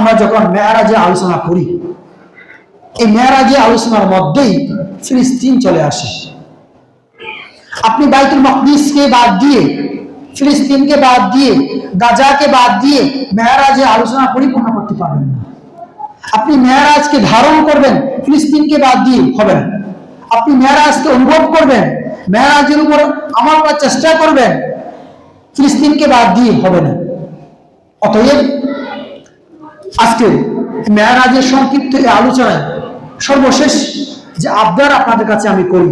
আমরা যখন মেরাজে আলোচনা করি, এই মেরাজে আলোচনার মধ্যেই ফিলিস্তিন চলে আসে। আপনি বাইতুল মাকদিসকে বাদ দিয়ে, ফিলিস্তিনকে বাদ দিয়ে, গাজাকে বাদ দিয়ে মেরাজে আলোচনা পরিপূর্ণ করতে পারবেন না। আপনি মেরাজকে ধারণ করবেন, ফিলিস্তিনকে বাদ দিয়ে হবে না। আপনি মেরাজকে অনুভব করবেন, মেরাজের উপর আমল করার চেষ্টা করবেন, ফিলিস্তিনকে বাদ দিয়ে হবে না। অতএব আজকে মেরাজের সংক্ষিপ্ত এই আলোচনায় সর্বশেষ যে আবদার আপনাদের কাছে আমি করি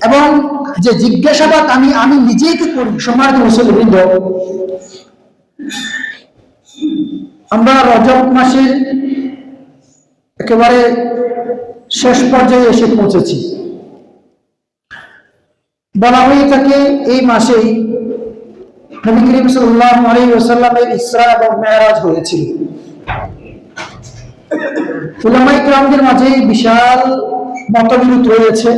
এবং যে জিজ্ঞাসাবাদ আমি নিজেকে করি, সম্মানিত মুসলিমবৃন্দ, আমরা রজব মাসের একেবারে শেষ পর্যায়ে এসে পৌঁছেছি। বলা হয়ে থাকে এই মাসেই নবী করিম সাল্লাল্লাহু আলাইহি ওয়াসাল্লামের ইসরা এবং মেরাজ হয়েছিল। উলামায়ে কিরামদের মাঝে বিশাল মতবিরোধ রয়েছে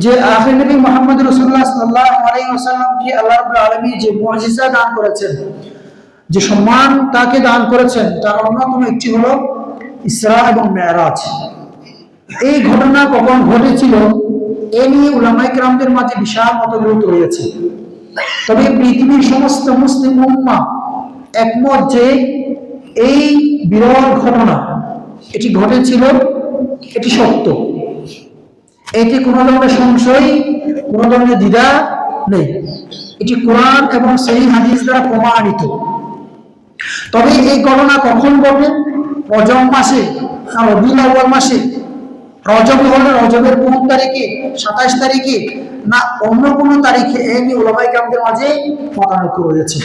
যে আখির নবী মুহাম্মদ রাসূলুল্লাহ সাল্লাল্লাহু আলাইহি ওয়াসাল্লামকে আল্লাহ রাব্বুল আলামিন যে মুআজিজা দান করেছেন, যে সম্মান তাকে দান করেছেন, তার অন্যতম একটি হলো ইসরা এবং মেরাজ। এই ঘটনা কখন ঘটেছিল এ নিয়ে উলামায়ে কিরামদের মাঝে বিশাল মতবিরোধ রয়েছে। তবে পৃথিবীর সমস্ত মুসলিম উম্মাহ একমত যে এই বিরল ঘটনা এটি ঘটেছিল, এটি সত্য, এতে কোনো ধরনের সংশয়, কোনো ধরনের দ্বিধা নেই। এটি কোরআন এবং সহিহ হাদিস দ্বারা প্রমাণিত। তবে এই ঘটনা কখন ঘটে? রজব মাসে না রবিউল আউয়াল মাসে? রজব হলে রজবের কোন তারিখে? 27 তারিখে না অন্য কোনো তারিখে? এই নিয়ে উলামায়ে কিরামদের মাঝে মতানৈক্য রয়েছে।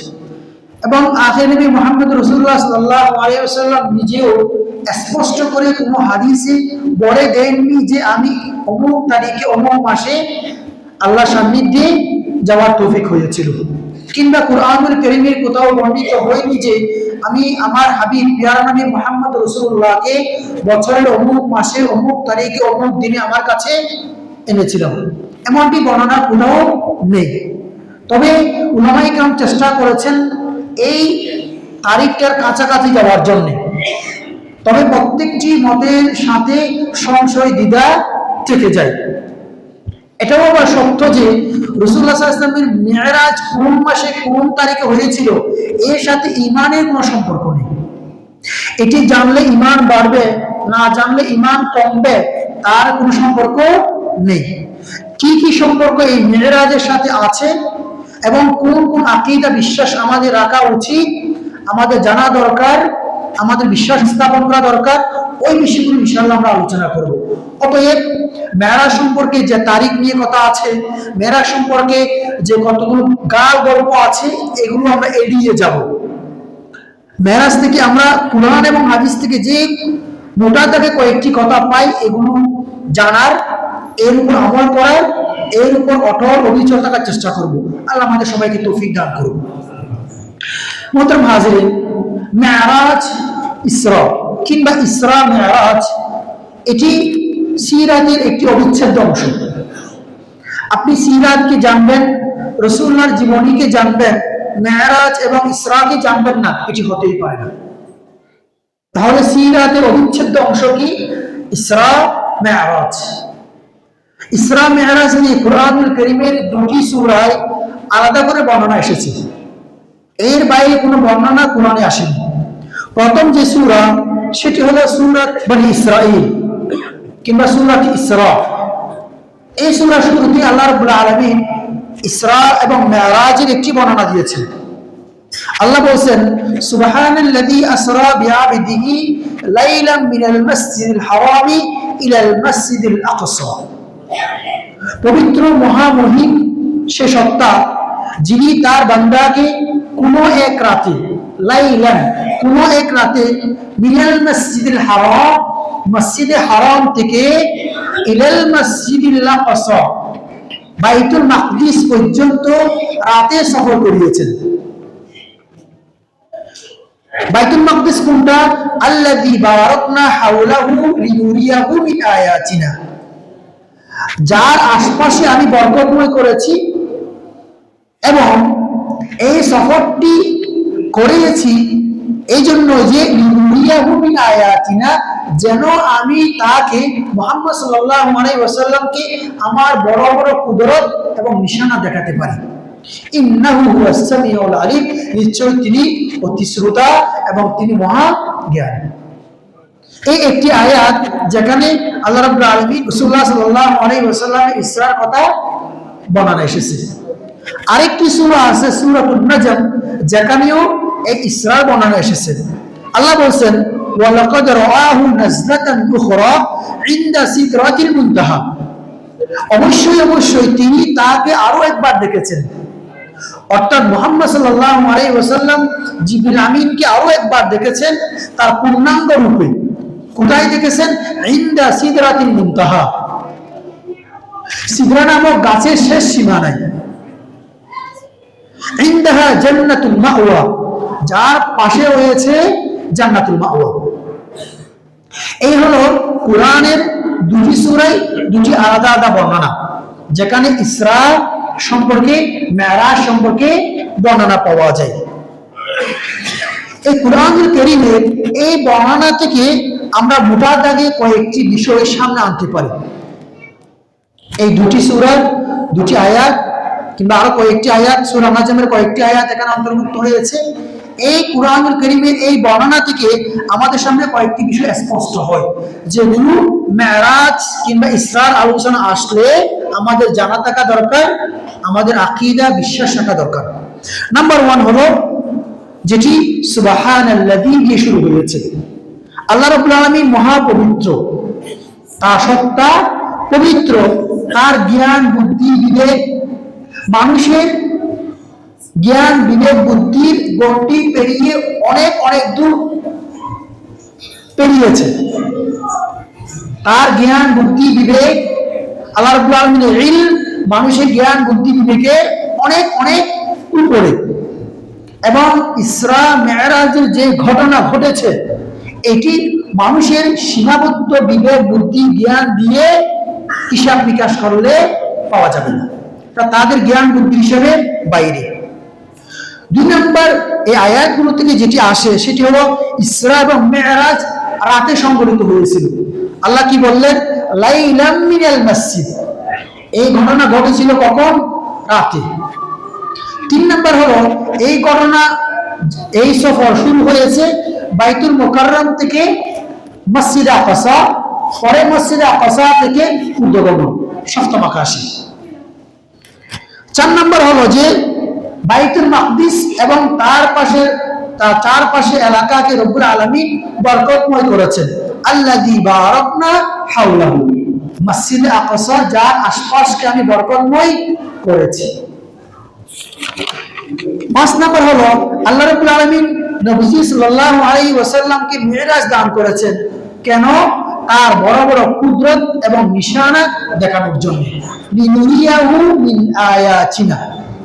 এবং আখির নবী মুহাম্মদ রাসূলুল্লাহ সাল্লাল্লাহু আলাইহি ওয়াসাল্লাম নিজেও স্পষ্ট করে কোনো হাদিসে বলে দেননি যে আমি অমুক তারিখে অমুক মাসে আল্লাহর সান্নিধ্যে যাওয়ার তৌফিক হয়েছিল, কিংবা কুরআনুল কারীমের কোথাও বর্ণিত হয়নি যে আমি আমার হাবিব প্রিয় নবী মুহাম্মদ রাসূলুল্লাহকে বছরের অমুক মাসে অমুক তারিখে অমুক দিনে আমার কাছে এনেছিলাম। এমনটি বর্ণনা কোথাও নেই। তবে উলামায়ে কিরাম চেষ্টা করেছেন এই তারিখটার কাছাকাছি যাওয়ার জন্য। তবে প্রত্যেকটি মতের সাথে সংশয় দ্বিধা থেকে যায়। এটাও আবার সত্য যে রাসূলুল্লাহ সাল্লাল্লাহু আলাইহি ওয়াসাল্লামের মেরাজ কোন মাসে কোন তারিখে হয়েছিল এর সাথে ঈমানের কোনো সম্পর্ক নেই। এটি জানলে ঈমান বাড়বে, না জানলে ঈমান কমবে, তার কোনো সম্পর্ক নেই। কি কি সম্পর্ক এই মেরাজের সাথে আছে এবং কোন কোন আকীদা বিশ্বাস আমাদের রাখা উচিত, আমাদের জানা দরকার, আমাদের বিশ্বাস স্থাপন করা দরকার, ওই বিষয়গুলো ইনশাআল্লাহ আমরা আলোচনা করব। অতএব মেরাজ সম্পর্কে যে তারিখ নিয়ে কথা আছে, মেরাজ সম্পর্কে যে কতগুলো গাল গল্প আছে, এগুলো আমরা এড়িয়ে যাব। মেরাজ থেকে আমরা কুরআন এবং হাদিস থেকে যে মোটা দাগে কয়েকটি কথা পাই, এগুলো জানার, এর উপর আমল করার, এর উপর অটল অবিচল থাকার চেষ্টা করব। আল্লাহ আমাদের সবাইকে তৌফিক দান করুন। মোহতারাম হাজিরিন, মেরাজ ইসরা কিংবা ইসরা মেরাজ এটি সিরাতের একটি অবিচ্ছেদ্য অংশ। আপনি সিরাতকে জানবেন, রাসূলুল্লাহর জীবনীকে জানবেন, মেরাজ এবং ইসরাকে জানবেন না, এটি হতেই পারে না। তাহলে সিরাতের অবিচ্ছেদ্য অংশ কি? ইসরা মেরাজ। ইসরা মেরাজ নিয়ে কুরআনুল কারীমের 2টি সূরায় আলাদা করে বর্ণনা এসেছে। এর বাইরে কোনো বর্ণনা কুরআনে আসেনি। প্রথম যে সূরা সেটি হলো সূরাত বনী ইসরাঈল কিংবা সূরাত ইসরা। এই সূরা শুরুতে আল্লাহ রাব্বুল আলামিন ইসরা এবং মেরাজের একটি বর্ণনা দিয়েছেন। আল্লাহ বলেন, সুবহানাল্লাযী আসরা বিআবদিহি লাইলাম মিনাল মাসজিদিল হারামি ইলাল মাসজিদিল আকসা। পবিত্র মহামহিম সে সত্তা যিনি তার বান্দাকে কোনো এক রাতে, লাইলান কোনো এক রাতে, মিনাল মাসজিদিল হারাম মসজিদে হারাম থেকে ইলাল মাসজিদিল আকসা বাইতুল মাকদিস পর্যন্ত রাতে সফর করিয়েছেন। বাইতুল মাকদিস কোনটা? আল্লাযী বারাকনা হাওলাহু লিনুরিয়াহু মিন আয়াতিনা, যার আশপাশে আমি বরকতময় করেছি এবং এই সফরটি করিয়েছি এই জন্য যে লিনুরিয়াহু মিন আয়াতিনা, যেন আমি তাকে মুহাম্মদ সাল্লাল্লাহু আলাইহি ওয়াসাল্লামকে আমার বড় বড় কুদরত এবং নিশানা দেখাতে পারি। ইন্নাহু হুয়াস সামিউল আলিম, নিশ্চয় তিনি অতি শ্রোতা এবং তিনি মহা জ্ঞানী। এই একটি আয়াত যেখানে আল্লাহ রাব্বুল আলামিন রাসূলুল্লাহ সাল্লাল্লাহু আলাইহি ওয়াসাল্লামের ইসরার কথা বর্ণনা এসেছে। আরেকটি সূরা আছে সূরাতুন নাজম, যেখানেও এই ইসরার বর্ণনা এসেছে। আল্লাহ বলেন ওয়ালাকাদ রাআহু নাজলাতান উখরা ইনদা সিদরাতিল মুনতাহা, অবশ্যই অবশ্যই তিনি তাকে আরো একবার দেখেছেন, অর্থাৎ মুহাম্মদ সাল্লাল্লাহু আলাইহি ওয়াসাল্লাম জিবরিল আমিনকে আরো একবার দেখেছেন তার পূর্ণাঙ্গ রূপে। কোথায় দেখেছেন? ইনদা সিদরাতিল মুনতাহা, সিদরা নামক গাছের শেষ সীমানায়। ইনদাহা জান্নাতুল মাওয়া, যার পাশে রয়েছে জান্নাতুল মাওয়া। এই হলো কোরআনের দুটি সূরায় দুটি আলাদা আলাদা বর্ণনা, যেখানে ইসরা সম্পর্কে মেরাজ সম্পর্কে বর্ণনা পাওয়া যায়। এই কোরআনুল কারীমের এই বর্ণনা থেকে আমরা মোটা দাগে কয়েকটি বিষয় সামনে আনতে পারি। এই দুটি সূরার দুটি আয়াত কিংবা আরো কয়েকটি আয়াত, সূরা নাজমের কয়েকটি আয়াত এখানে অন্তর্ভুক্ত হয়েছে। এই কোরআনুল কারীমের এই বর্ণনা থেকে আমাদের সামনে কয়েকটি বিষয় স্পষ্ট হয়, যেগুলো মেরাজ কিংবা ইসরার আলোচনা আসলে আমাদের জানা থাকা দরকার, আমাদের আকীদা বিশ্বাস থাকা দরকার। নাম্বার 1 হলো যেটি সুবহানাল্লাযী দিয়ে শুরু হয়েছে। আল্লাহ রাব্বুল আলামিন মহাপবিত্র, তার সত্তা পবিত্র, তার জ্ঞান বুদ্ধি বিবেক মানুষের জ্ঞান বিবেক বুদ্ধির গণ্ডি পেরিয়ে অনেক অনেক দূর পেরিয়েছে। তার জ্ঞান বুদ্ধি বিবেক, আল্লাহ রাব্বুল আলামিনের ইলম মানুষের জ্ঞান বুদ্ধি বিবেকে অনেক অনেক উপরে। এবং ইসরা মেরাজের যে ঘটনা ঘটেছে এটি মানুষের সীমাবদ্ধ বিবেক বুদ্ধি জ্ঞান দিয়ে হিসাব বিকাশ করলে পাওয়া যাবে না, তাদের জ্ঞান বুদ্ধি হিসেবে বাইরে। 2 নম্বর, এই আয়াতগুলো থেকে যেটি আসে সেটি হলো ইসরা এবং মেরাজ রাতে সংঘটিত হয়েছিল। আল্লাহ কি বললেন? লাইলাম মিনাল মাসজিদ, এই ঘটনা ঘটেছিল কখন? রাতে। 3 নম্বর হলো এই ঘটনা, এই সফর শুরু হয়েছে বাইতুল মুকাররম থেকে মসজিদে আকসা, পরে মসজিদে আকসা থেকে ঊর্ধ্বগমন সপ্তম আকাশে। 4 নম্বর হলো যে বাইতুল মাকদিস এবং তার চারপাশে এলাকাকে রব্বুল আলামিন বরকতময় করেছেন। আল্লাযী বারাকনা হাওলাহু, মসজিদে আকসা যার আশপাশকে আমি বরকতময় করেছি। 5 নম্বর হলো আল্লাহ রাব্বুল আলামিন নবী সাল্লাল্লাহু আলাইহি ওয়াসাল্লামকে মিরাজ দান করেছেন। কেন? তার বড় বড় কুদরত এবং নিশানা দেখানোর জন্য। লিনুরিয়াহু মিন আয়াতিনা,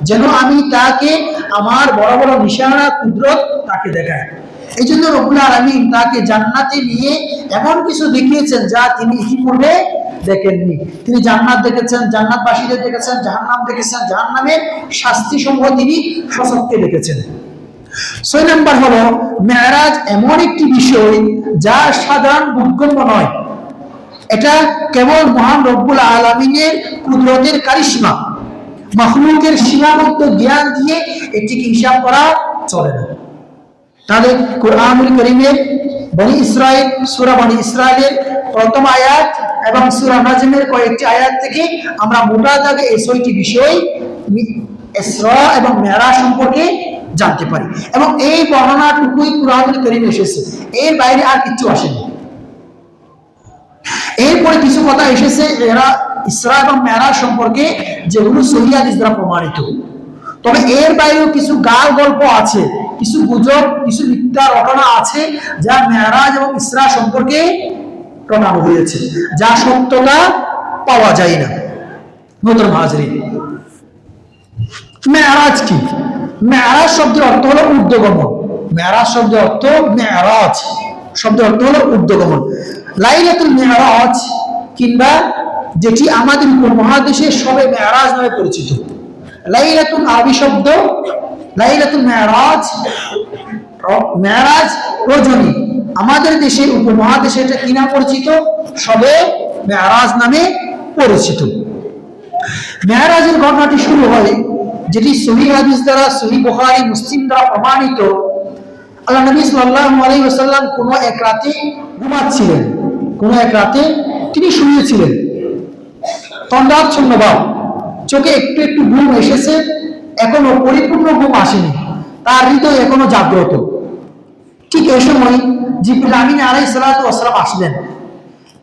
যেন আমি তাকে আমার বড় বড় নিশানা কুদরত তাকে দেখাই। এই জন্য রব্বুল আলামিন তাকে জান্নাতে নিয়ে এমন কিছু দেখিয়েছেন যা তিনি ইতিপূর্বে দেখেননি। তিনি জান্নাত দেখেছেন, জান্নাতবাসীদের দেখেছেন, জাহান্নাম দেখেছেন, জাহান্নামের শাস্তি সমূহ তিনি সচক্ষে দেখেছেন। 6 নম্বর হলো মেরাজ এমন একটি বিষয় যা সাধারণ বোধগম্য নয়, এটা কেবল মহান রব্বুল আলামিনের কুদরতের কারিশমা, মাখলুকের সীমাবদ্ধ জ্ঞান দিয়ে এটিকে হিসাব করা চলে না। তাহলে কোরআনুল কারীমের বনি ইসরাইল, সূরা বনি ইসরাইলের প্রথম আয়াত এবং সূরা নাজমের কয়েকটি আয়াত থেকে আমরা মোটা দাগে এই 6টি বিষয় ইসরা এবং মেরাজ সম্পর্কে জানতে পারি। এবং এই বর্ণনাটুকুই কোরআনুল কারীমে এসেছে, এর বাইরে আর কিছু আসেনি। এরপরে কিছু কথা এসেছে এরা ইসরা এবং মেরাজ সম্পর্কে, যেগুলো সহিহ হাদিস দ্বারা প্রমাণিত। তবে এর বাইরেও কিছু গাল গল্প আছে, কিছু গুজব, কিছু মিথ্যা রটনা আছে যা মেরাজ এবং ইসরা সম্পর্কে প্রমাণ হয়েছে, যা সত্যতা পাওয়া যায় না। মোহতরম হাজরিন, মেরাজ কি? মেরাজ শব্দের অর্থ হলো ঊর্ধ্বগমন। মেরাজ শব্দের অর্থ, মেরাজ শব্দের অর্থ হলো ঊর্ধ্বগমন। লাইলাতুল মেরাজ কিংবা যেটি আমাদের উপমহাদেশে সবে মেরাজ নামে পরিচিত। লাইলাতুল আরবি শব্দ, লাইলাতুল মেরাজ মেরাজ রজনী। আমাদের দেশে উপমহাদেশে এটা কি নাম পরিচিত? শবে মেরাজ নামে পরিচিত। মেরাজের ঘটনাটি শুরু হয়, যেটি সহিহ হাদিস দ্বারা, সহিহ বুখারী মুসলিম দ্বারা প্রমাণিত। আল্লাহ নবী সাল্লাল্লাহু আলাইহি ওয়াসাল্লাম কোনো এক রাতে ঘুমাচ্ছিলেন, কোনো এক রাতে তিনি শুয়েছিলেন, তন্দ্রাচ্ছন্ন ভাব, চোখে একটু একটু ঘুম এসেছে, এখনো পরিপূর্ণ ঘুম আসেনি, তার হৃদয় এখনো জাগ্রত। ঠিক এই সময় জিবরিল আমিন আলাইহিস সালাতু ওয়াস সালাম আসলেন,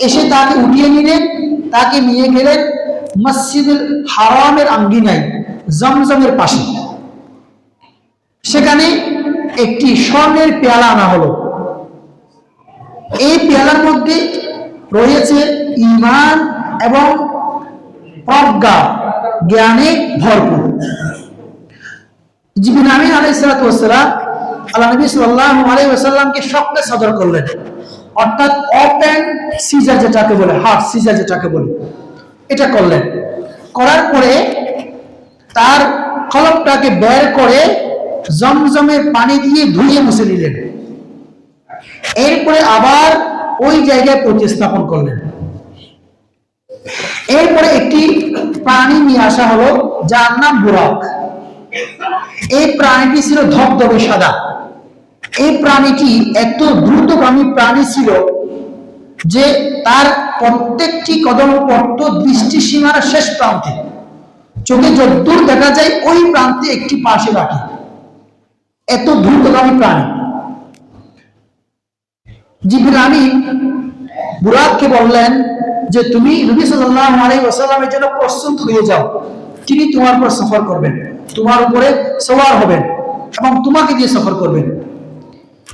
এসে তাকে উঠিয়ে নিলেন, তাকে নিয়ে গেলেন মসজিদুল হারামের আঙ্গিনায়, জমজমের পাশে। সেখানে একটি স্বর্ণের পেয়ালা আনা হলো। এই পেয়ালার মধ্যে রয়েছে ঈমান এবং প্রজ্ঞা, জ্ঞানে ভরপুর। জিবরিল আমিন আলাইহিস সালাতু ওয়াস সালাম আল্লাহ নবী সাল্লাল্লাহু আলাইহি ওয়াসাল্লামকে স্বপ্নে সদর করলেন, অর্থাৎ ওপেন সিজার যেটাকে বলে, হার্ট সিজার যেটাকে বলে, এটা করলেন। করার পরে তার কলবটাকে বের করে জমজমের পানি দিয়ে ধুয়ে মুছে নিলেন। এরপরে আবার ওই জায়গায় প্রতিস্থাপন করলেন। এরপরে একটি প্রাণী নিয়ে আসা হলো, যার নাম বুরাক। এই প্রাণীটি ছিল ধবধবে সাদা। এই প্রাণীটি এত দ্রুতগামী প্রাণী ছিল যে তার প্রত্যেকটি কদম পড়ত দৃষ্টি সীমার শেষ প্রান্তে, চোখে যদ্দূর দেখা যায় ওই প্রান্তে একটি পাশে বাকি, এত দ্রুতগামী প্রাণী। জিবরিল আমিন বুরাককে বললেন যে তুমি নবী সাল্লাল্লাহু আলাইহি ওয়াসাল্লামের জন্য প্রস্তুত হয়ে যাও, তিনি তোমার উপর সফর করবেন, তোমার উপরে সওয়ার হবেন এবং তোমাকে দিয়ে সফর করবেন।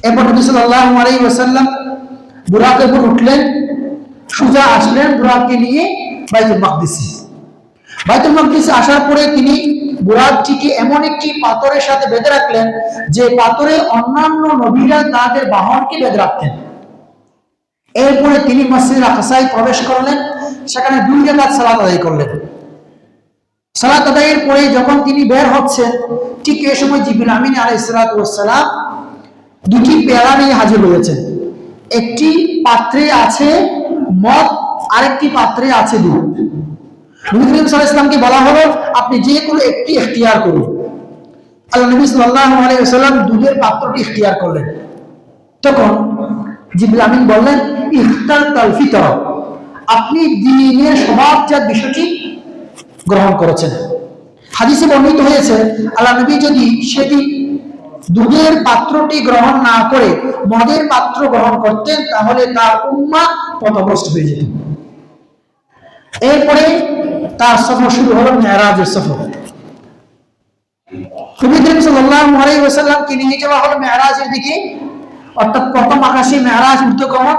এরপর নবী সাল্লাল্লাহু আলাইহি ওয়াসাল্লাম বুরাকের উপর উঠলেন, সোজা আসলেন বুরাককে নিয়ে বাইতুল মাকদিসে। বাইতুল মাকদিসে আসার পরে তিনি বুরাকটিকে এমন একটি পাথরের সাথে বেঁধে রাখলেন যে পাথরে অন্যান্য নবীরা তাদের বাহনকে বেঁধে রাখতেন। এরপরে তিনি মসজিদুল আকসায় প্রবেশ করলেন, সেখানে 2 রাকাত সালাত আদায় করলেন। সালাত আদায়ের পরে যখন তিনি বের হচ্ছেন, ঠিক এই সময় জিবরিল আমিন আলাইহিস সালাতু ওয়াস সালাম 2টি পেয়ালা নিয়ে হাজির হয়েছেন। একটি পাত্রে আছে মদ, আরেকটি পাত্রে আছে দুধ। নবী করিম সাল্লাল্লাহু আলাইহি ওয়াসাল্লামকে বলা হলো, আপনি যে কোনো একটি ইখতিয়ার করুন। আল্লাহ নবী সাল্লাল্লাহু আলাইহি ওয়াসাল্লাম দুধের পাত্রটি ইখতিয়ার করলেন। তখন জিবরিল আমিন বললেন, ইখতারতাল ফিতরা, আপনি দ্বীনের স্বভাবজাত বিষয়টি গ্রহণ করেছেন। হাদিসে বর্ণিত হয়েছে, আল্লাহ নবী যদি সেদিন দুধের পাত্রটি গ্রহণ না করে মদের পাত্র গ্রহণ করতেন, তাহলে তার উম্মাহ পথভ্রষ্ট হয়ে যেত। এরপরে তার সফর শুরু হলো মেরাজের সফর। নবী করিম সাল্লাল্লাহু আলাইহি ওয়াসাল্লামকে নিয়ে যাওয়া হলো মেরাজের দিকে, অর্থাৎ প্রথম আকাশে মেরাজ ঊর্ধ্বগমন।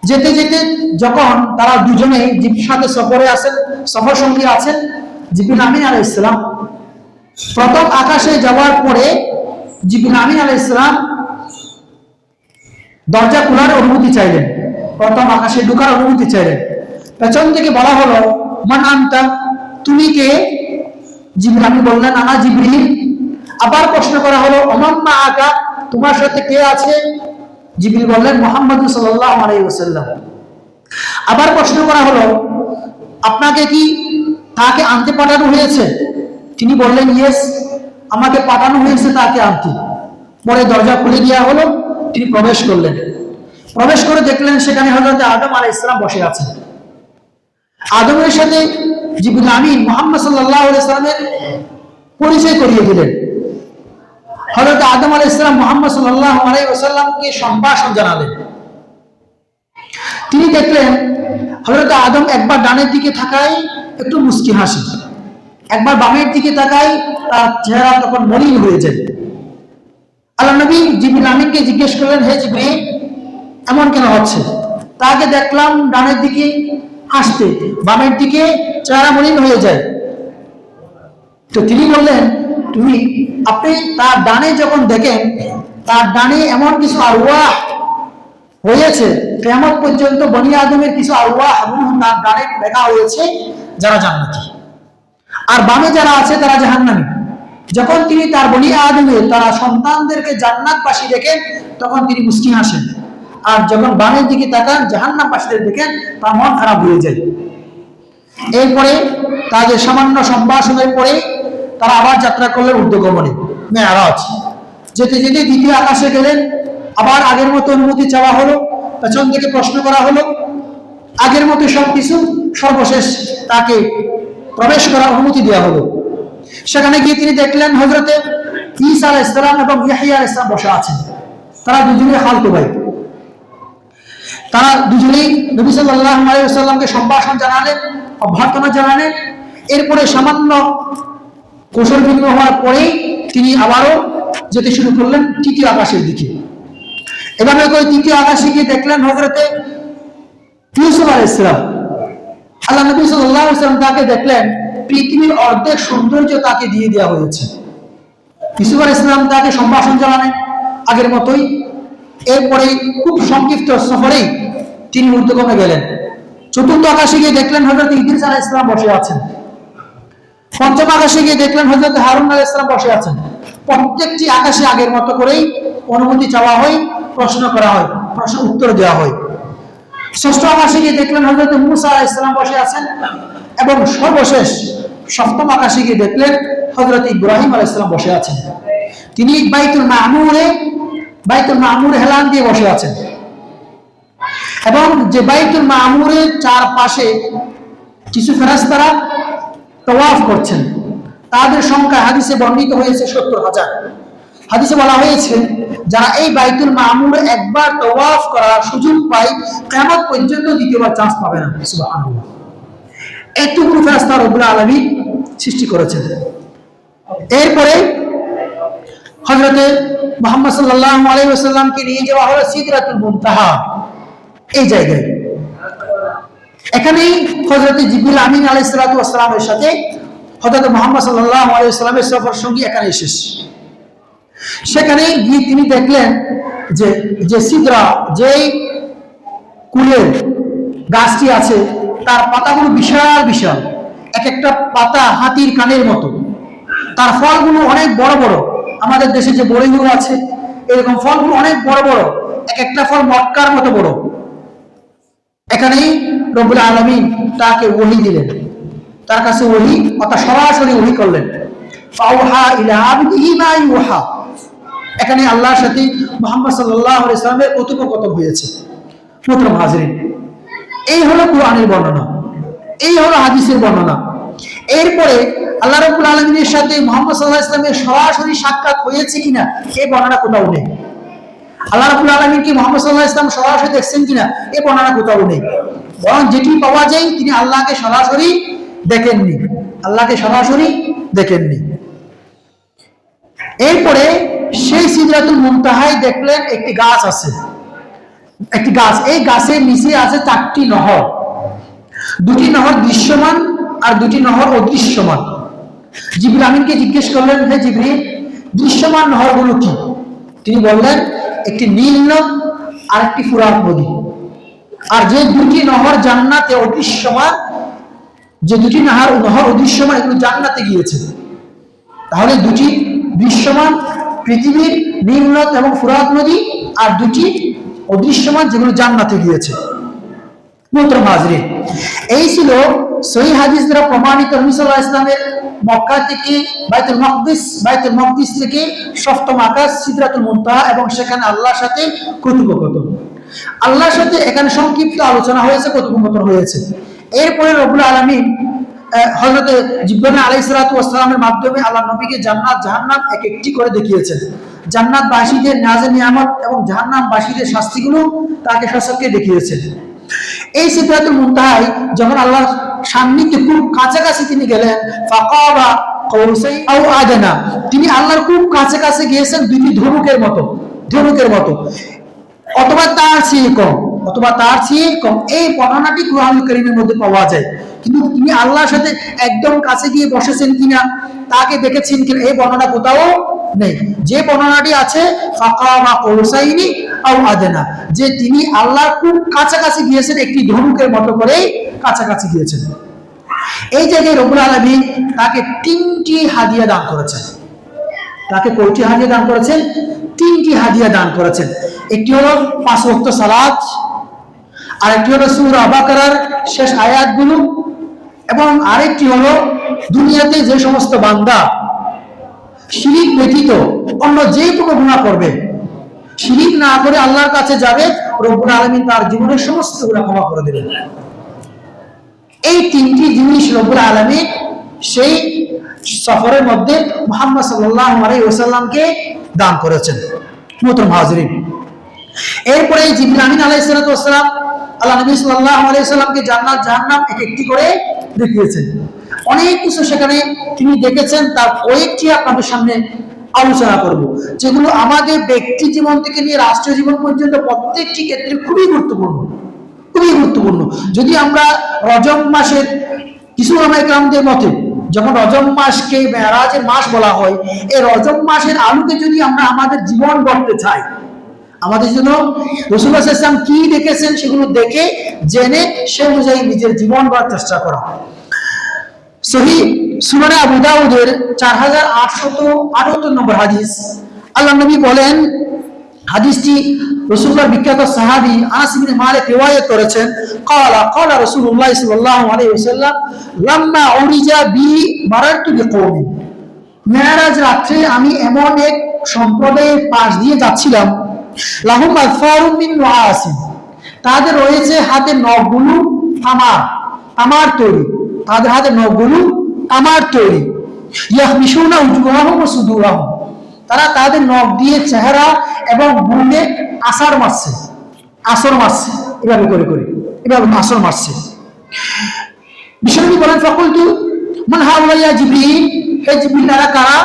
যেতে যেতে যখন তারা দুজনে জিবরিলের সাথে সফরে আছেন, সফর সঙ্গী আছেন, জিবরিল আমিন আলাইহিস সালাম প্রথম আকাশে যাওয়ার পরে জিবরিল আমিন আলাইহিস সালাম দরজা খোলার অনুমতি চাইলেন, প্রথম আকাশে ঢোকার অনুমতি চাইলেন। পেছন থেকে বলা হলো, মান আনতা, তুমি কে? জিবরিল আমিন বললেন, আনা জিবরিল। আবার প্রশ্ন করা হলো, ওমান মাআকা, তোমার সাথে কে আছে? জিবরিল বললেন, মুহাম্মদ সাল্লাল্লাহু আলাইহি ওয়াসাল্লাম। আবার প্রশ্ন করা হলো, আপনাকে কি তাকে আনতে পাঠানো হয়েছে? তিনি বললেন, ইয়েস, আমাকে পাঠানো হয়েছে তাকে আনতে। পরে দরজা খুলে দেওয়া হলো, তিনি প্রবেশ করলেন। প্রবেশ করে দেখলেন সেখানে হযরত আদম আলাইহিস সালাম বসে আছেন। আদমের সাথে জিবরিল আমিন মুহাম্মদ সাল্লাল্লাহু আলাইহি ওয়াসাল্লামের পরিচয় করিয়ে দিলেন। হযরত আদম আলাইহিস সালাম মুহাম্মদ সাল্লাল্লাহু আলাইহি ওয়াসাল্লামকে সম্ভাষণ জানালেন। তিনি দেখলেন হযরত আদম একবার ডানের দিকে তাকায় একটু মুস্কি হাসি, একবার বামের দিকে তাকায় তার চেহারা তখন মলিন হয়ে যায়। আল্লাহ নবী জিবরিল আমিনকে জিজ্ঞেস করলেন, হে জিবরিল, এমন কেন হচ্ছে? তাকে দেখলাম ডানের দিকে হাসতে, বামের দিকে চেহারা মলিন হয়ে যায়। তো তিনি বললেন, আপনি তার ডানে যখন দেখেন, তার ডানে এমন কিছু আরওয়াহ হয়েছে, কিয়ামত পর্যন্ত বনি আদমের কিছু আরওয়াহ রূহ তার ডানে লেখা হয়েছে, যারা জান্নাতি, আর বামে যারা আছে তারা জাহান্নামী। যখন তিনি তার বনি আদমের তারা সন্তানদেরকে জান্নাতবাসী দেখেন তখন তিনি মুস্কি হাসেন, আর যখন বামের দিকে তাকান জাহান্নামবাসীদের দেখেন তার মন খারাপ হয়ে যায়। এরপরে তাদের সামান্য সম্ভাষণের পরে তারা আবার যাত্রা করলেন ঊর্ধ্বগমনে, মেরাজ। যেতে যেতে দ্বিতীয় আকাশে গেলেন, আবার আগের মতো অনুমতি চাওয়া হলো, পেছন থেকে প্রশ্ন করা হলো, আগের মতো সবকিছু, সর্বশেষ তাকে প্রবেশ করার অনুমতি দেওয়া হলো। সেখানে গিয়ে তিনি দেখলেন হযরতে ঈসা আলাইহিস সালাম এবং ইয়াহইয়া আলাইহিস সালাম বসে আছেন। তারা দুজনেই খালতো ভাই। তারা দুজনেই নবী সাল্লাল্লাহু আলাইহি ওয়াসাল্লামকে সম্ভাষণ জানালেন, অভ্যর্থনা জানালেন। এরপরে সামান্য কৌশল বিনিময় হওয়ার পরেই তিনি আবারও যেতে শুরু করলেন তৃতীয় আকাশের দিকে। এভাবে করে তৃতীয় আকাশে গিয়ে দেখলেন হযরতে ইউসুফ আলাইহিস সালাম। আল্লাহ নবী সাল্লাল্লাহু আলাইহি ওয়াসাল্লাম তাকে দেখলেন পৃথিবীর অর্ধেক সৌন্দর্য তাকে দিয়ে দেওয়া হয়েছে। ইউসুফ আলাইহিস সালাম তাকে সম্ভাষণ জানালেন আগের মতোই। এরপরে খুব সংক্ষিপ্ত সফরেই তিনি ঊর্ধ্বগমনে গেলেন। চতুর্থ আকাশে গিয়ে দেখলেন হযরত ইদ্রিস আলাইহিস সালাম বসে আছেন। পঞ্চম আকাশে গিয়ে দেখলেন হযরত হারুন আলাইহিস সালাম বসে আছেন। প্রত্যেকটি আকাশে আগের মতো করেই অনুমতি চাওয়া হয়, প্রশ্ন করা হয়, প্রশ্ন উত্তর দেওয়া হয়। ষষ্ঠ আকাশে গিয়ে দেখলেন হযরত মুসা আলাইহিস সালাম বসে আছেন এবং সর্বশেষ সপ্তম আকাশে গিয়ে দেখলেন হযরত ইব্রাহিম আলাইহিস সালাম বসে আছেন। তিনি বাইতুল মামুরে হেলান দিয়ে বসে আছেন এবং যে বাইতুল মামুরের চারপাশে কিছু ফেরেশতারা তাওয়াফ করছেন। তাদের সংখ্যা হাদিসে বর্ণিত হয়েছে 70,000। হাদিসে বলা হয়েছে যারা এই বাইতুল মামুরে একবার তাওয়াফ করার সুযোগ পায় কিয়ামত পর্যন্ত দ্বিতীয়বার চান্স পাবে না। সুবহানাল্লাহ। এতগুলো ফেরেশতা রব্বুল আলামিন সৃষ্টি করেছেন। এরপরে হযরতে মুহাম্মদ সাল্লাল্লাহু আলাইহি ওয়াসাল্লামকে নিয়ে যাওয়া হলো সিদরাতুল মুনতাহা এই জায়গায়। এখানেই হযরতে জিবরিল আমিন আলাইহিস সালাতু ওয়াস সালামের সাথে হযরত মুহাম্মদ সাল্লাল্লাহু আলাইহি ওয়াসাল্লামের সফর সঙ্গী এখানে শেষ। সেখানে গিয়ে তিনি দেখলেন যে সিদরা, যেই কুলের গাছটি আছে তার পাতাগুলো বিশাল বিশাল, এক একটা পাতা হাতির কানের মতো। তার ফলগুলো অনেক বড় বড়, আমাদের দেশে যে বড়িগুলো আছে এরকম ফলগুলো অনেক বড় বড়, এক একটা ফল মটকার মতো বড়। এখানেই রব্বুল আলামিন তাকে ওহী দিলেন, তার কাছে ওহী অর্থাৎ সরাসরি ওহী করলেন। ফাওহা ইলা আবদিহি মা ইউহা। এখানে আল্লাহর সাথে মুহাম্মদ সাল্লাল্লাহু আলাইহি ওয়াসাল্লামের কথোপকথন হয়েছে। মুহতারাম হাজিরিন, এই হলো কোরআনের বর্ণনা, এই হলো হাদিসের বর্ণনা। এরপরে আল্লাহ রাব্বুল আলামিনের সাথে মুহাম্মদ সাল্লাল্লাহু আলাইহি ওয়াসাল্লামের সরাসরি সাক্ষাৎ হয়েছে কিনা এই বর্ণনা কোথাও নেই। আল্লাহ রাব্বুল আলামিন কি মুহাম্মদ সাল্লাল্লাহু আলাইহি ওয়াসাল্লাম সরাসরি দেখছেন কিনা এই বর্ণনা কোথাও নেই। বরং যেটি পাওয়া যায় তিনি আল্লাহকে সরাসরি দেখেননি, আল্লাহকে সরাসরি দেখেননি। এরপরে সেই সিদরাতুল মুনতাহায় দেখলেন একটি গাছ আছে, একটি গাছ। এই গাছের নিচে আছে 4টি নহর, 2টি নহর দৃশ্যমান আর 2টি নহর অদৃশ্যমান। জিবরিল আমিনকে জিজ্ঞেস করলেন, হে জিবরিল, দৃশ্যমান নহরগুলো কি? তিনি বললেন একটি নীল নদ আর একটি ফুরাত নদী। আর যে 2টি নহর জান্নাতে অদৃশ্যমান, যে 2টি নহর অদৃশ্যমান এগুলো জান্নাতে গিয়েছে। তাহলে 2টি দৃশ্যমান পৃথিবীর নীল নদ এবং ফুরাত নদী, আর 2টি অদৃশ্যমান যেগুলো জান্নাতে গিয়েছে। মুহতারাম হাজিরিন, এই ছিল সহিহ হাদিস দ্বারা প্রমাণিত নবী সাল্লাল্লাহু আলাইহি ওয়াসাল্লামের মক্কা থেকে বাইতুল মাকদিস থেকে সপ্তম আকাশ সিদরাতুল মুনতাহা এবং সেখানে আল্লাহর সাথে কথোপকথন। আল্লাহর সাথে এখানে সংক্ষিপ্ত আলোচনা হয়েছে, কথোপকথন হয়েছে। এরপরে রব্বুল আলামিন হযরত জিবরিল আলাইহিস সালাতু ওয়াস সালামের মাধ্যমে আল্লাহ নবীকে জান্নাত জাহান্নাম এক একটি করে দেখিয়েছেন। জান্নাতবাসীদের নাজে নিয়ামত এবং জাহান্নামবাসীদের শাস্তিগুলো তাকে সচক্ষে দেখিয়েছেন। এই সিদরাতুল মুনতাহায় যখন আল্লাহর সান্নিধ্যে খুব কাছাকাছি তিনি গেলেন, ফাকাবা কাউসাই আও আদানা, তিনি আল্লাহর খুব কাছাকাছি গিয়েছেন 2টি ধনুকের মতো, অথবা তার চেয়ে কম। এই বর্ণনাটি কুরআনুল কারীমের মধ্যে পাওয়া যায়, কিন্তু তিনি আল্লাহর সাথে একদম কাছে গিয়ে বসেছেন কিনা, তাকে দেখেছেন কিনা এই বর্ণনা কোথাও নেই। যে বর্ণনাটি আছে ফাকাবা কাউসাইনি আও আদানা, যে তিনি আল্লাহর খুব কাছাকাছি গিয়েছেন, একটি ধনুকের মতো করে কাছাকাছি গিয়েছেন। এই জায়গায় রব্বুল আলামিন তাকে 3টি হাদিয়া দান করেছেন। তাকে কয়টি হাদিয়া দান করেছেন? 3টি হাদিয়া দান করেছেন। একটি হলো 5 ওয়াক্ত সালাত, আরেকটি হলো সূরা বাকারার শেষ আয়াতগুলো, এবং আরেকটি হলো দুনিয়াতে যে সমস্ত বান্দা শিরিক ব্যতীত অন্য যে কোনো গুনাহ করবে, শিরিক না করে আল্লাহর কাছে যাবে, রব্বুল আলামিন তার জীবনের সমস্ত গুনাহ ক্ষমা করে দেবেন। এই 3টি জিনিস রব্বুল আলামিন সেই সফরের মধ্যে মুহাম্মদ সাল্লাল্লাহু আলাইহি ওয়াসাল্লামকে দান করেছেন। মুহতারাম হাজিরিন, এরপরে জিবরিল আমিন আলাইহিস সালাতু ওয়াস সালাম আল্লাহ নবী সাল্লাল্লাহু আলাইহি ওয়াসাল্লামকে জান্নাত জাহান্নাম একটি করে দেখিয়েছেন। অনেক কিছু সেখানে তিনি দেখেছেন, তার কয়েকটি আপনাদের সামনে আলোচনা করব, যেগুলো আমাদের ব্যক্তি জীবন থেকে নিয়ে রাষ্ট্রীয় জীবন পর্যন্ত প্রত্যেকটি ক্ষেত্রে খুবই গুরুত্বপূর্ণ, খুবই গুরুত্বপূর্ণ। যদি আমরা রজব মাসের কিছু ওলামায়ে কেরামদের মতে যখন রজব মাসকে মেরাজের মাস বলা হয়, এই রজব মাসের আলোকে যদি আমরা আমাদের জীবন গড়তে চাই, আমাদের জন্য রাসূলুল্লাহ সাল্লাল্লাহু আলাইহি ওয়াসাল্লাম কি দেখেছেন সেগুলো দেখে জেনে সে অনুযায়ী নিজের জীবন গড়ার চেষ্টা করা। সহিহ সুনানে আবু দাউদের 4878 নম্বর হাদিস, আল্লাহ নবী বলেন, হাদিসটি রাসূলুল্লাহর বিখ্যাত সাহাবী আনাস ইবনে মালিক রিওয়ায়াত করেছেন, ক্বালা রাসূলুল্লাহ সাল্লাল্লাহু আলাইহি ওয়াসাল্লাম লাম্মা উরিজা বি মারারতু বিকওমিন, মেরাজ রাতে আমি এমন এক সম্প্রদায়ের পাশ দিয়ে যাচ্ছিলাম, লাহুম আযফারুম মিন ওয়াসিন, তাদের রয়েছে হাতের নখগুলো তামার তৈরি, তাদের হাতের নখগুলো তামার তৈরি, ইয়াহমিশুনা উজুহাহুম ওয়া সুদুরাহুম, তারা তাদের নখ দিয়ে চেহারা এবং বুকে আসর মারছে এভাবে করে এভাবে আসর মারছে। বিশ্বনবী বলেন, ফাকুলতু মান হাউলা ইয়া জিবরিল, হে জিবরিল তারা কারা?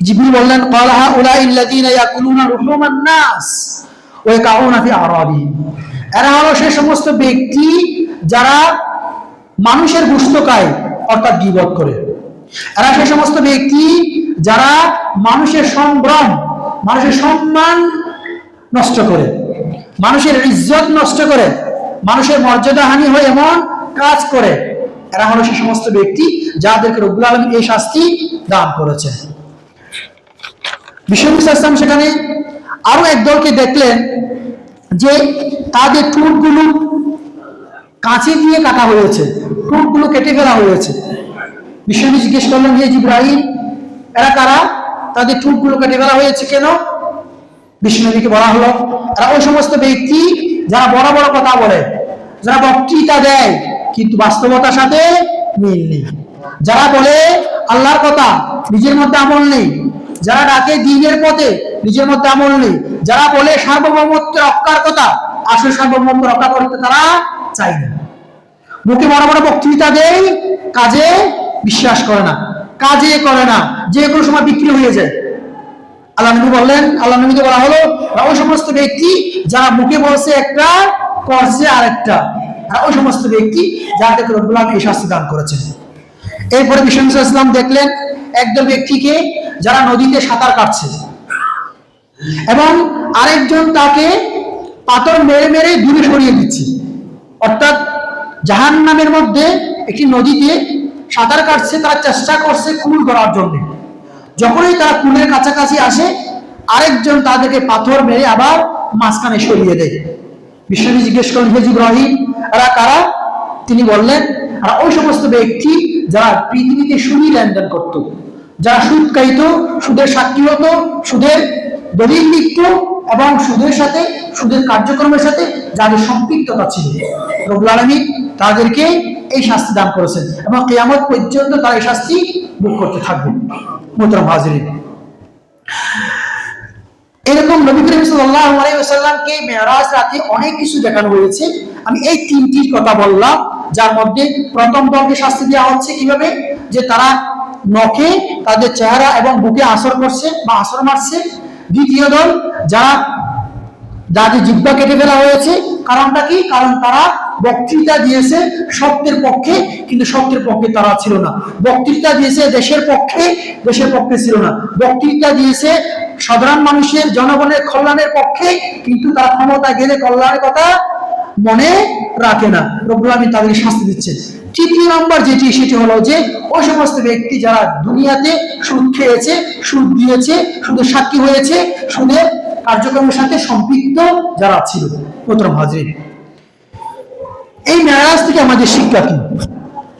জিবরিল বললেন, ক্বালা হাউলাইল্লাযীনা ইয়াকুলুনা রুহুমান নাস ওয়া ইয়াকাউনা ফি আরাদিহিম, এরা হলো সেই সমস্ত ব্যক্তি যারা মানুষের গোশত খায় অর্থাৎ গীবত করে। এরা সেই সমস্ত ব্যক্তি যারা মানুষের সম্ভ্রম, মানুষের সম্মান নষ্ট করে, মানুষের ইজ্জত নষ্ট করে, মানুষের মর্যাদাহানি হয় এমন কাজ করে। এরা হলো সেই সমস্ত ব্যক্তি যাদেরকে রব্বুল আলামিন এই শাস্তি দান করেছেন। বিশ্বনবী সাল্লাল্লাহু আলাইহি ওয়াসাল্লাম সেখানে আরো এক দলকে দেখলেন যে তাদের ঠোঁটগুলো কাঁচি দিয়ে কাটা হয়েছে, ঠোঁটগুলো কেটে ফেলা হয়েছে। বিশ্বনবী জিজ্ঞেস করলেন, হে জিবরাইল এরা কারা? তাদের ঠোঁটগুলো কেটে ফেলা হয়েছে কেন? বিশ্বনবীকে বলা হলো, এরা ওই সমস্ত ব্যক্তি যারা বড় বড় কথা বলে, যারা বক্তৃতা দেয় কিন্তু বাস্তবতার সাথে মিল নেই, যারা বলে আল্লাহর কথা নিজের মধ্যে আমল নেই, যারা ডাকে দ্বীনের পথে নিজের মধ্যে আমল নেই, যারা বলে সার্বভৌমত্ব রক্ষার কথা আসলে সার্বভৌমত্ব রক্ষা করতে তারা চায় না, মুখে বড় বড় বক্তৃতা দেয়, কাজে বিশ্বাস করে না, কাজে করে না, যে কোনো সময় বিক্রি হয়ে যায়। আল্লাহ নবী বললেন, আল্লাহ নবীকে বলা হলো, ওই সমস্ত ব্যক্তি যারা মুখে বলছে একটা করছে আরেকটা, ওই সমস্ত ব্যক্তি যাদেরকে রব্বুল আলামিন এই শাস্তি দান করেছেন। এরপরে বিশ্বনবী সাল্লাল্লাহু আলাইহি ওয়াসাল্লাম দেখলেন একদল ব্যক্তিকে যারা নদীতে সাঁতার কাটছে এবং আরেকজন তাকে পাথর মেরে মেরে দূরে সরিয়ে দিচ্ছে, অর্থাৎ জাহান্নামের মধ্যে একটি নদীতে সাঁতার কাটছে, তারা চেষ্টা করছে কুল করার জন্য। যখনই তারা কুলের কাছাকাছি আসে, আরেকজন তাদেরকে পাথর মেরে আবার মাঝখানে সরিয়ে দেয়। বিশ্বনবী জিজ্ঞেস করলেন, হে জিবরাইল এরা কারা? তিনি বললেন, আর ওই সমস্ত ব্যক্তি যারা পৃথিবীতে সুদী লেনদেন করত, যারা সুদ খাইত, সুদের সাক্ষী হতো, সুদের দলিল লিখত এবং সুদের সাথে সুদের কার্যক্রমের সাথে যাদের সম্পৃক্ততা ছিল, রব্বুল আলামিন তাদেরকে এই শাস্তি দান করেছেন এবং কিয়ামত পর্যন্ত তারা এই শাস্তি ভোগ করতে থাকবে। মুহতারাম হাজিরিন, এরকম নবী করিম সাল্লাল্লাহু আলাইহি ওয়াসাল্লামকে মেরাজ রাতে অনেক কিছু দেখানো হয়েছে। আমি এই 3টির কথা বললাম, যার মধ্যে প্রথম দলকে শাস্তি দেওয়া হচ্ছে কিভাবে, যে তারা নখে তাদের চেহারা এবং বুকে আসর করছে বা আসর মারছে। দ্বিতীয় দল যাদের জিহ্বা কেটে ফেলা হয়েছে, কারণটা কি? কারণ তারা বক্তৃতা দিয়েছে সত্যের পক্ষে, কিন্তু সত্যের পক্ষে তারা ছিল না। বক্তৃতা দিয়েছে দেশের পক্ষে ছিল না। বক্তৃতা দিয়েছে সাধারণ মানুষের জনগণের কল্যাণের পক্ষে, কিন্তু তারা ক্ষমতা গেলে কল্যাণের কথা মনে রাখে না। রব্বুল আলামিন তাদেরকে শাস্তি দিচ্ছেন। তৃতীয় নম্বর সেটি হলো যে ওই সমস্ত ব্যক্তি যারা দুনিয়াতে সুদ খেয়েছে, সুদ দিয়েছে, সুদের সাক্ষী হয়েছে, সুদের কার্যক্রমের সাথে সম্পৃক্ত যারা ছিল। মোহতরম হাজিরিন, এই মেরাজ থেকে আমাদের শিক্ষা কি?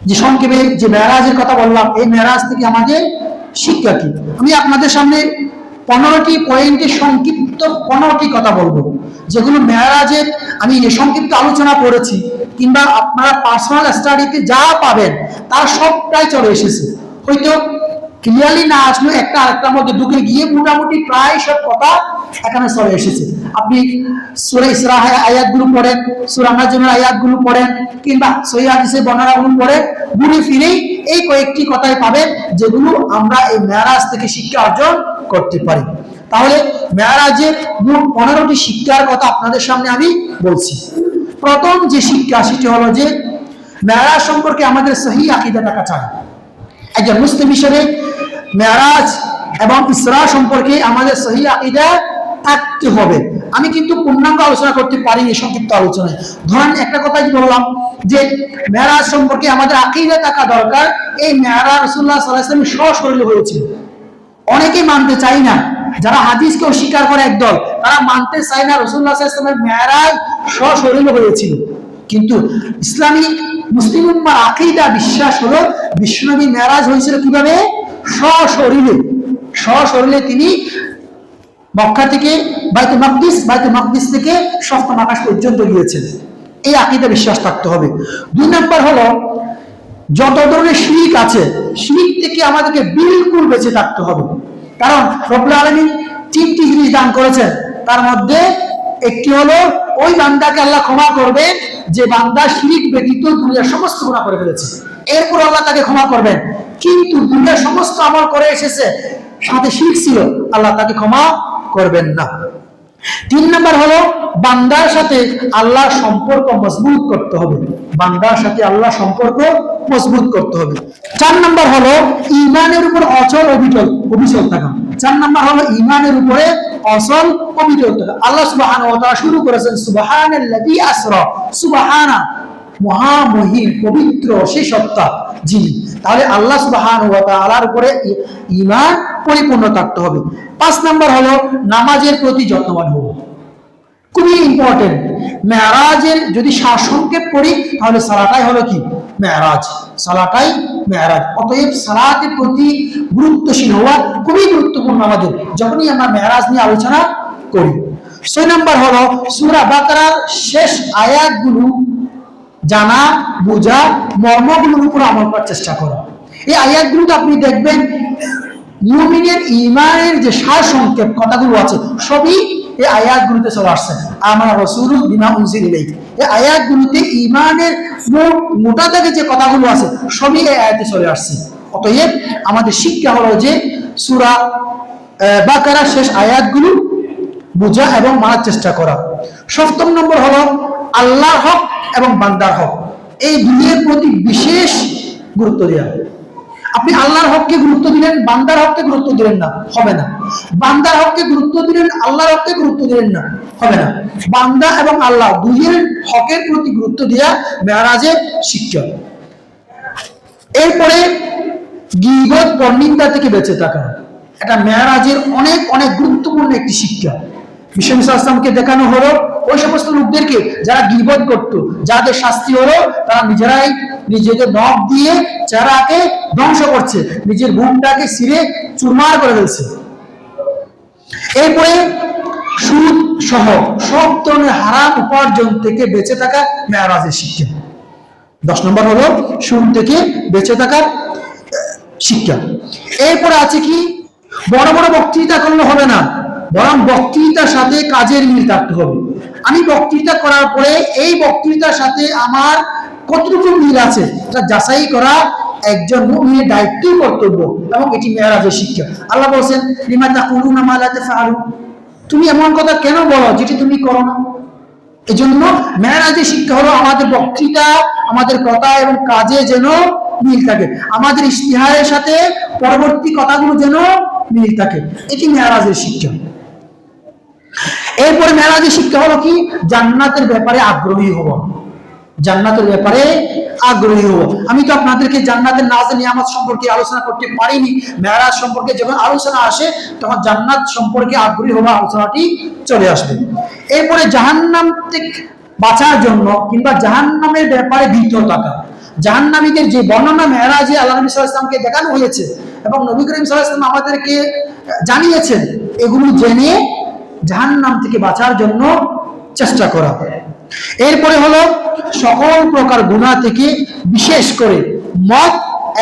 যে সংক্ষেপে যে মেরাজের কথা বললাম, এই মেরাজ থেকে আমাদের শিক্ষা কি? আমি আপনাদের সামনে 15টি পয়েন্টে সংক্ষিপ্ত 15টি কথা বলবো, যেগুলো মেরাজের আমি সংক্ষিপ্ত আলোচনা করেছি, কিংবা আপনারা পার্সোনাল স্টাডিতে যা পাবেন তার সবটাই চলে এসেছে। হয়তো ক্লিয়ারলি না আসলেও একটা আরেকটার মধ্যে ঢুকে গিয়ে মোটামুটি প্রায় সব কথা এখানে চলে এসেছে। আপনি সূরা ইসরা আয়াতগুলো পড়েন, সূরা নাজমের আয়াতগুলো পড়েন, কিংবা সহিহ হাদিসের বর্ণনাগুলো পড়েন, ঘুরে ফিরেই এই কয়েকটি কথাই পাবেন যেগুলো আমরা এই মেরাজ থেকে শিক্ষা অর্জন করতে পারি। তাহলে মেরাজের মোট 15টি শিক্ষার কথা আপনাদের সামনে আমি বলছি। প্রথম যে শিক্ষা সেটি হলো যে মেরাজ সম্পর্কে আমাদের সহিহ আকীদা থাকা চাই। একজন মুসলিম হিসেবে মেরাজ এবং ইসরা সম্পর্কে আমাদের সহিহ আকীদা থাকতে হবে। আমি কিন্তু পূর্ণাঙ্গ আলোচনা করতে পারিনি সংক্ষিপ্ত আলোচনায়। ধরেন একটা কথাই বললাম যে মেরাজ সম্পর্কে আমাদের আকীদা থাকা দরকার। এই মেরাজ রাসূলুল্লাহ সাল্লাল্লাহু আলাইহি ওয়াসাল্লাম সশরীরে হয়েছিল। অনেকেই মানতে চায় না, যারা হাদিসকে অস্বীকার করে একদল, তারা মানতে চায় না রাসূলুল্লাহ সাল্লাল্লাহু আলাইহি ওয়াসাল্লামের মেরাজ সশরীরে হয়েছিল। কিন্তু ইসলামী মুসলিম উম্মাহর আকীদা বিশ্বাস হলো বিশ্বনবী মেরাজ হয়েছিল কিভাবে? সশরীরে। সশরীরে তিনি মক্কা থেকে বাইতুল মাকদিস থেকে সপ্তম আকাশ পর্যন্ত গিয়েছেন। এই আকীদা বিশ্বাস থাকতে হবে। 2 নম্বর হলো যত ধরনের শিরক আছে, শিরক থেকে আমাদেরকে বিলকুল বেঁচে থাকতে হবে। কারণ রব্বুল আলামিন 3টি জিনিস দান করেছেন, তার মধ্যে একটি হলো ওই বান্দাকে আল্লাহ ক্ষমা করবেন যে বান্দা শিরক ব্যতীত দুনিয়ার সমস্ত গুনাহ করে ফেলেছে। এরপর আল্লাহ তাকে ক্ষমা করবেন। কিন্তু দুনিয়ার সমস্ত আমল করে এসেছে, সাথে শিরক ছিল, আল্লাহ তাকে ক্ষমা করবেন না। 3 নম্বর হলো বান্দার সাথে আল্লাহর সম্পর্ক মজবুত করতে হবে। বান্দার সাথে আল্লাহর সম্পর্ক মজবুত করতে হবে। 4 নম্বর হলো ঈমানের উপর অচল অবিচল থাকা। 4 নম্বর হলো ঈমানের উপরে অচল অবিচল থাকা। আল্লাহ সুবহানাহু ওয়া তাআলা শুরু করেছেন সুবহানাল্লাযী আসরা, সুবহানা মহামহিম পবিত্র সেই সত্তা যিনি। তাহলে আল্লাহ সুবহানাহু ওয়া তাআলার উপরে ঈমান পরিপূর্ণ থাকতে হবে। 5 নম্বর হলো নামাজের প্রতি যত্নবান হব। খুবই ইম্পর্টেন্ট। মেরাজের যদি সারসংক্ষেপ করি তাহলে সালাটাই হলো কি? মেরাজ। সালাটাই মেরাজ। অতএব সালাতের প্রতি গুরুত্বশীল হওয়া খুবই গুরুত্বপূর্ণ আমাদের যখনই আমরা মেরাজ নিয়ে আলোচনা করি। 6 নম্বর হলো সূরা বাকারার শেষ আয়াতগুলো জানা, বোঝা, মর্মগুলোর উপর আমল করার চেষ্টা করা। এই আয়াতগুলোতে আপনি দেখবেন মুমিনের ঈমানের যে সারসংক্ষেপ কথাগুলো আছে সবই এই আয়াতগুলোতে চলে আসছে। আমরা রাসূলু বিমা উনজিলা ইলাইহি, এই আয়াতগুলোতে ঈমানের মোটা দাগে যে কথাগুলো আছে সবই এই আয়াতে চলে আসছে। অতএব আমাদের শিক্ষা হলো যে সূরা বাকারার শেষ আয়াতগুলো বোঝা এবং মানার চেষ্টা করা। 7 নম্বর হলো আল্লাহর হক এবং বান্দার হক, এই দুইয়ের প্রতি বিশেষ গুরুত্ব দেওয়া। আপনি আল্লাহর হককে গুরুত্ব দিলেন, বান্দার হককে গুরুত্ব দিলেন না, হবে না। বান্দার হককে গুরুত্ব দিলেন, আল্লাহর হককে গুরুত্ব দিলেন না, হবে না। বান্দা এবং আল্লাহ দুইয়ের হকের প্রতি গুরুত্ব দেওয়া মেরাজের শিক্ষা। এরপরে গীবত পরনিন্দা থেকে বেঁচে থাকা, এটা মেরাজের অনেক অনেক গুরুত্বপূর্ণ একটি শিক্ষা। বিশ্বনবী সাল্লাল্লাহু আলাইহি ওয়াসাল্লামকে দেখানো হলো ওই সমস্ত লোকদেরকে যারা গীবত করত, যাদের শাস্তি হলো তারা নিজেরাই নিজেকে নখ দিয়ে চেহারাকে ধ্বংস করছে, নিজের বুকটাকে ছিঁড়ে চুরমার করে ফেলছে। এরপরে সুদ সহ সব ধরনের হারাম উপার্জন থেকে বেঁচে থাকা মেরাজের শিক্ষা। 10 নম্বর হলো সুদ থেকে বেঁচে থাকার শিক্ষা। এরপরে আছে কি? বড় বড় বক্তৃতা করলে হবে না, বরং বক্তৃতার সাথে কাজের মিল থাকতে হবে। আমি বক্তৃতা করার পরে এই বক্তৃতার সাথে আমার কতটুকু মিল আছে এটা যাচাই করা একজন মুমিনের দায়িত্ব, কর্তব্য, এবং এটি মেরাজের শিক্ষা। আল্লাহ বলেন লিমা তাকুলুনা মা লা তাফআলুন, তুমি এমন কথা কেন বলো যেটি তুমি করো না। এজন্য মেরাজের শিক্ষা হলো আমাদের বক্তৃতা, আমাদের কথা এবং কাজে যেন মিল থাকে, আমাদের ইশতিহারের সাথে পরবর্তী কথাগুলো যেন মিল থাকে, এটি মেরাজের শিক্ষা। এরপরে মেরাজের শিক্ষা হলো কি? জান্নাতের ব্যাপারে আগ্রহী হওয়া। জান্নাতের ব্যাপারে আগ্রহী হব। আমি তো আপনাদেরকে জান্নাতের নাজ নিয়ামত সম্পর্কে আলোচনা করতে পারিনি। মেরাজ সম্পর্কে যখন আলোচনা আসে তখন জান্নাত সম্পর্কে আগ্রহী হওয়া আলোচনাটি চলে আসবে। এরপরে জাহান্নাম থেকে বাঁচার জন্য কিংবা জাহান্নামের ব্যাপারে ভীত থাকা, জাহান্নামীদের যে বর্ণনা মেরাজে আল্লাহ নবী সাল্লাল্লাহু আলাইহি ওয়াসাল্লামকে দেখানো হয়েছে এবং নবী করিম সাল্লাল্লাহু আলাইহি ওয়াসাল্লাম আমাদেরকে জানিয়েছেন, এগুলো জেনে জাহান্নাম থেকে বাঁচার জন্য চেষ্টা করা। এরপরে হলো সকল প্রকার গুনাহ থেকে, বিশেষ করে মদ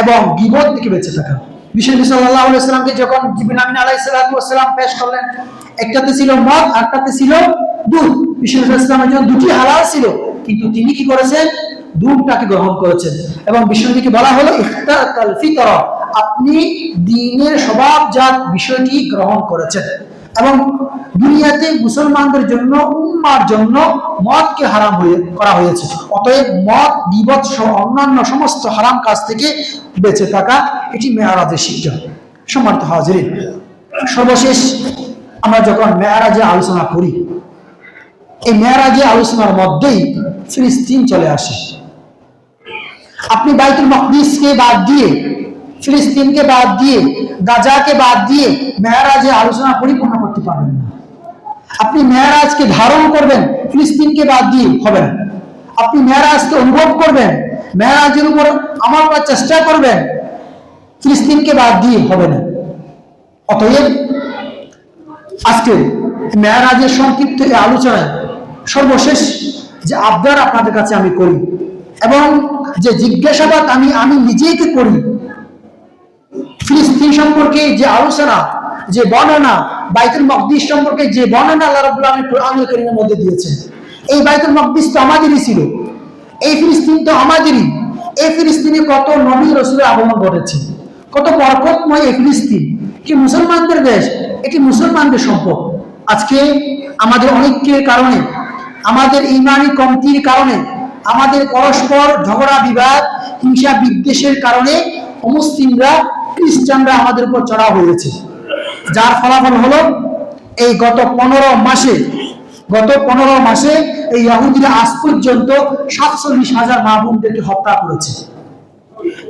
এবং গীবত থেকে বেঁচে থাকা। বিশ্বনবী সাল্লাল্লাহু আলাইহি ওয়াসাল্লামকে যখন জিবরিল আমিন আলাইহিস সালাতু ওয়াস সালাম পেশ করলেন, একটাতে ছিল মদ, আরেকটাতে ছিল দুধ। বিশ্বনবী সাল্লাল্লাহু আলাইহি ওয়াসাল্লামের জন্য দুটি হালাল ছিল, কিন্তু তিনি কি করেছেন? দুধটাকে গ্রহণ করেছেন। এবং বিশ্বনবীকে বলা হলো ইফতারাল ফিতরা, আপনি দ্বীনের স্বভাবজাত বিষয়টি গ্রহণ করেছেন। এবং দুনিয়াতে মুসলমানদের জন্য, উম্মার জন্য মদকে হারাম করা হয়েছে। অতএব মদ, গীবত সহ অন্যান্য সমস্ত হারাম কাজ থেকে বেঁচে থাকা, এটি মেরাজের শিক্ষা। সম্মানিত হাজিরিন, সর্বশেষ আমরা যখন মেরাজে আলোচনা করি, এই মেরাজে আলোচনার মধ্যেই ফিলিস্তিন চলে আসে। আপনি বাইতুল মাকদিসকে বাদ দিয়ে, ফিলিস্তিনকে বাদ দিয়ে, গাজাকে বাদ দিয়ে মেরাজে আলোচনা পরিপূর্ণ করতে পারবেন না। আপনি মেরাজকে ধারণ করবেন, ফিলিস্তিনকে বাদ দিয়ে হবে না। আপনি মেরাজকে অনুভব করবেন, মেরাজের উপর আমল করার চেষ্টা করবেন, ফিলিস্তিনকে বাদ দিয়ে হবে না। অতএব আজকে মেরাজের সংক্ষিপ্ত এই আলোচনায় সর্বশেষ যে আবদার আপনাদের কাছে আমি করি এবং যে জিজ্ঞাসাবাদ আমি নিজেকে করি, ফিলিস্তিন সম্পর্কে যে আলোচনা, যে বর্ণনা, বাইতুল মাকদিস সম্পর্কে যে বর্ণনা আল্লাহ রাব্বুল আলামিন কোরআনুল কারীমের মধ্যে দিয়েছেন, এই বাইতুল মাকদিস তো আমাদেরই ছিল, এই ফিলিস্তিন তো আমাদেরই। এই ফিলিস্তিনে কত নবী রাসূলের আগমন ঘটেছে, কত বরকতময় এই ফিলিস্তিন, কি মুসলমানদের দেশ, এটি মুসলমানদের সম্পদ। আজকে আমাদের অনেকের কারণে, আমাদের ঈমানি কমতির কারণে, আমাদের পরস্পর ঝগড়া বিবাদ, হিংসা বিদ্বেষের কারণে অমুসলিমরা, খ্রিস্টানরা আমাদের উপর চড়াও হয়েছে। যার ফলাফল হলো এই গত 15 মাসে এই ইহুদিরা আজ পর্যন্ত 47,000 মা বোনদেরকে হত্যা করেছে।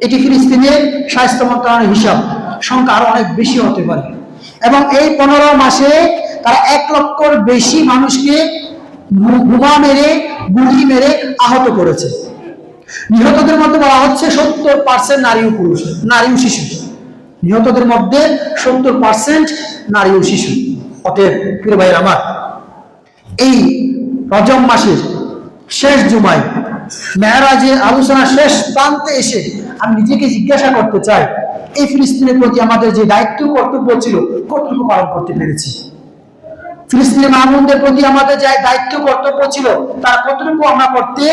এটি ফিলিস্তিনের স্বাস্থ্য মন্ত্রণালয়ের হিসাব, সংখ্যা আরো অনেক বেশি হতে পারে। এবং এই 15 মাসে তারা 1 লক্ষর বেশি মানুষকে বোমা মেরে, গুলি মেরে আহত করেছে। নিহতদের মধ্যে বলা হচ্ছে 70% নারী ও পুরুষ, নারী ও শিশু। নিহতদের মধ্যে 70% নারী ও শিশু। অতএব প্রিয় ভাইয়ের আমার, এই রজব মাসের শেষ জুমায় মেরাজের আলোচনা শেষ প্রান্তে এসে আমি নিজেকে জিজ্ঞাসা করতে চাই, এই ফিলিস্তিনের প্রতি আমাদের যে দায়িত্ব কর্তব্য ছিল, কতটুকু পালন করতে পেরেছি? ফিলিস্তিনের মা বোনদের প্রতি আমাদের যে দায়িত্ব কর্তব্য ছিল, তার কতটুকু আমরা করতে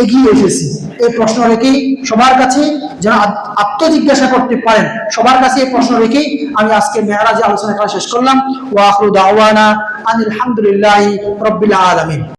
এগিয়ে এসেছি? এই প্রশ্ন রেখেই সবার কাছে যেন আত্মজিজ্ঞাসা করতে পারেন, সবার কাছে এই প্রশ্ন রেখেই আমি আজকে মেরাজে আলোচনা করা শেষ করলাম। ওয়া আখিরু দাওয়ানা আনিল হামদুলিল্লাহি রাব্বিল আলামিন।